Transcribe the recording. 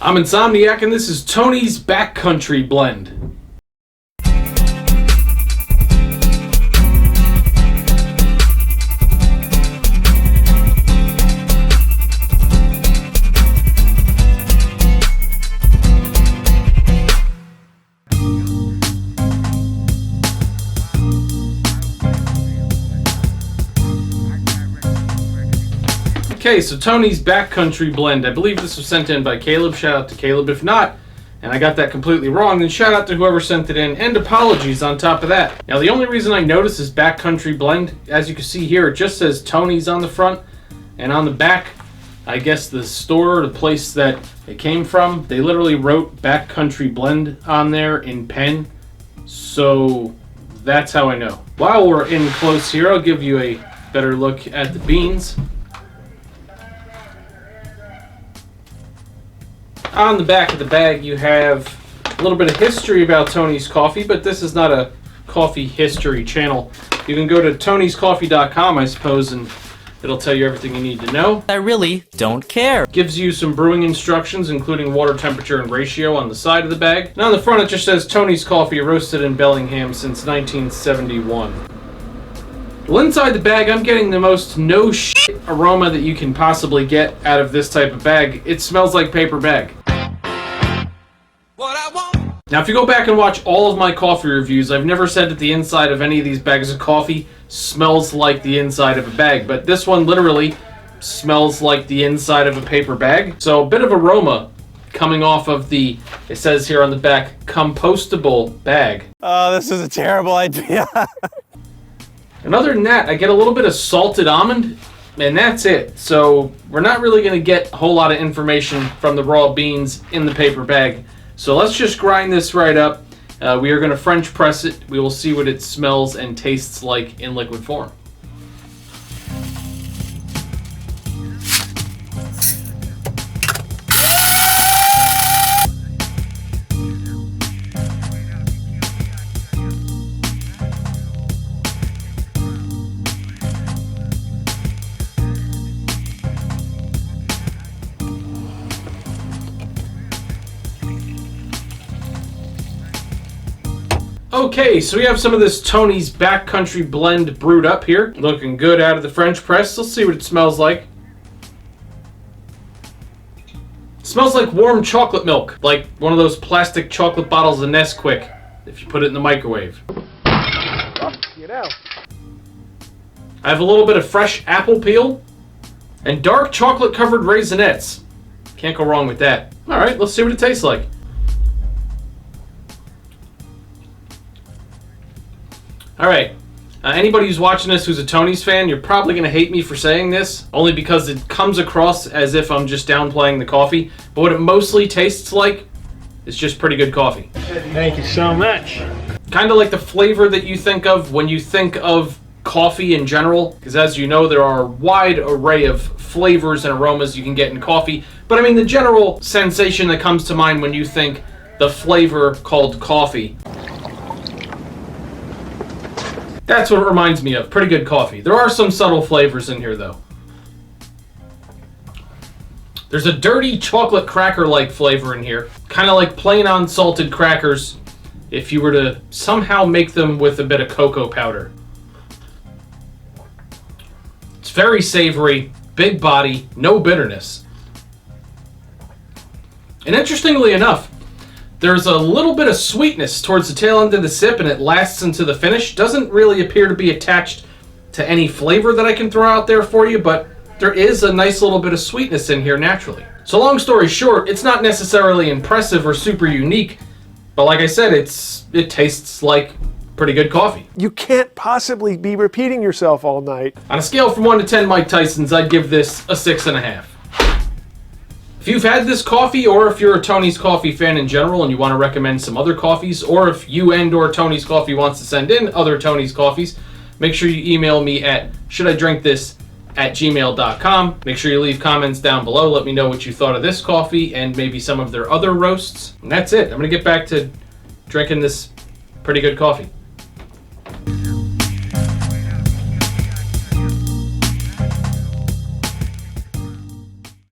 I'm Insomniac, and this is Tony's Backcountry Blend. Okay, so Tony's Backcountry Blend. I believe this was sent in by Caleb. Shout out to Caleb. If not, and I got that completely wrong, then shout out to whoever sent it in, and apologies on top of that. Now, the only reason I notice is Backcountry Blend, as you can see here, it just says Tony's on the front, and on the back, I guess the store, the place that it came from, they literally wrote Backcountry Blend on there in pen, so that's how I know. While we're in close here, I'll give you a better look at the beans. On the back of the bag, you have a little bit of history about Tony's Coffee, but this is not a coffee history channel. You can go to tonyscoffee.com, I suppose, and it'll tell you everything you need to know. I really don't care. Gives you some brewing instructions, including water temperature and ratio on the side of the bag. And on the front, it just says Tony's Coffee, roasted in Bellingham since 1971. Well, inside the bag, I'm getting the most no shit aroma that you can possibly get out of this type of bag. It smells like paper bag. Now, if you go back and watch all of my coffee reviews, I've never said that the inside of any of these bags of coffee smells like the inside of a bag, but this one literally smells like the inside of a paper bag. So a bit of aroma coming off of the, it says here on the back, compostable bag. Oh, this is a terrible idea. And other than that, I get a little bit of salted almond, and that's it. So we're not really going to get a whole lot of information from the raw beans in the paper bag. So let's just grind this right up. We are going to French press it. We will see what it smells and tastes like in liquid form. Okay, so we have some of this Tony's Backcountry Blend brewed up here. Looking good out of the French press. Let's see what it smells like. It smells like warm chocolate milk, like one of those plastic chocolate bottles of Nesquik if you put it in the microwave. Get out. I have a little bit of fresh apple peel and dark chocolate covered raisinets. Can't go wrong with that. All right, let's see what it tastes like. All right, anybody who's watching this who's a Tony's fan, you're probably going to hate me for saying this, only because it comes across as if I'm just downplaying the coffee, but what it mostly tastes like is just pretty good coffee. Thank you so much. Kind of like the flavor that you think of when you think of coffee in general, because as you know, there are a wide array of flavors and aromas you can get in coffee, but I mean the general sensation that comes to mind when you think the flavor called coffee. That's what it reminds me of. Pretty good coffee. There are some subtle flavors in here, though. There's a dirty chocolate cracker-like flavor in here. Kind of like plain unsalted crackers if you were to somehow make them with a bit of cocoa powder. It's very savory, big body, no bitterness. And interestingly enough, there's a little bit of sweetness towards the tail end of the sip, and it lasts into the finish. Doesn't really appear to be attached to any flavor that I can throw out there for you, but there is a nice little bit of sweetness in here naturally. So long story short, it's not necessarily impressive or super unique, but like I said, it tastes like pretty good coffee. You can't possibly be repeating yourself all night. On a scale from 1 to 10 Mike Tysons, I'd give this a 6.5. If you've had this coffee, or if you're a Tony's Coffee fan in general and you want to recommend some other coffees, or if you and or Tony's Coffee wants to send in other Tony's Coffees, make sure you email me at shouldidrinkthis@gmail.com. Make sure you leave comments down below. Let me know what you thought of this coffee and maybe some of their other roasts. And that's it. I'm going to get back to drinking this pretty good coffee.